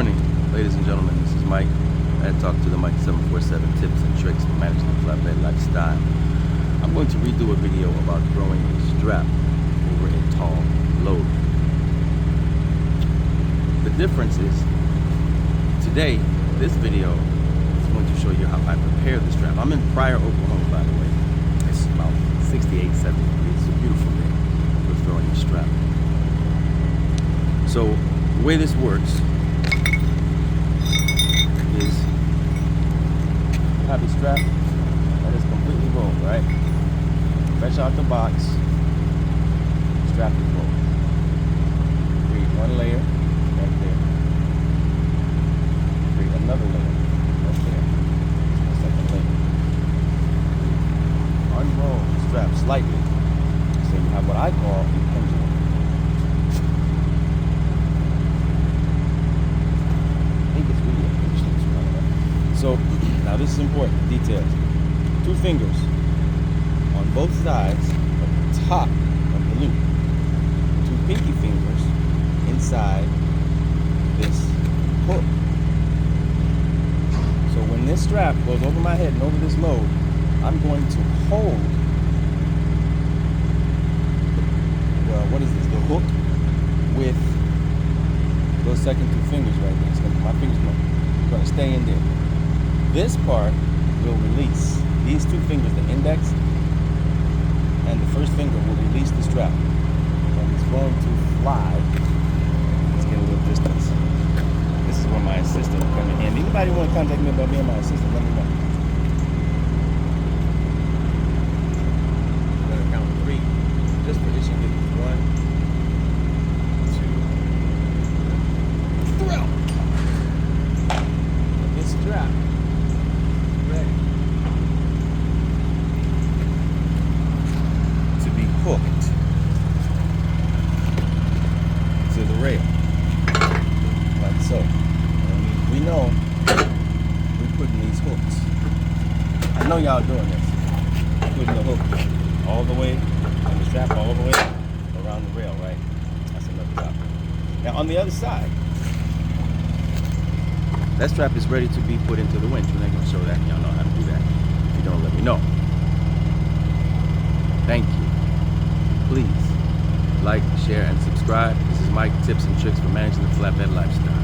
morning, ladies and gentlemen. This is Mike. I talk to the Mike 747 tips and tricks for managing the flatbed lifestyle. I'm going to redo a video about throwing a strap over a tall load. The difference is, today, this video is going to show you how I prepare the strap. I'm in Pryor, Oklahoma, by the way. It's about 68, 70 degrees. It's a beautiful day for throwing a strap. So the way this works is you have a strap that is completely rolled, right? Fresh out the box, strap is rolled. Create one layer right there. Create another layer right there. The second layer. Unroll the strap slightly. So you have what I call a pendulum. So now this is important, details. 2 fingers on both sides of the top of the loop. 2 pinky fingers inside this hook. So when this strap goes over my head and over this load, I'm going to hold the hook with those second 2 fingers right there. My fingers are going to stay in there. This part will release. These 2 fingers, the index and the first finger, will release the strap. And it's going to fly. Let's get a little distance. This is where my assistant will come in handy. Anybody want to contact me about being my assistant, let me know. I'm going to count 3 just for this. You get 1, 2, 3. This strap ready to be hooked to the rail, like so. And we know we're putting these hooks. I know y'all doing this. Putting the hook all the way, and the strap all the way around the rail, right? That's another topic. Now on the other side, that strap is ready to be put into the winch. We're not going to show that. Y'all know how to do that. If you don't, let me know. Thank you. Please like, share, and subscribe. This is Mike, tips and tricks for managing the flatbed lifestyle.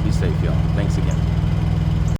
Be safe, y'all. Thanks again.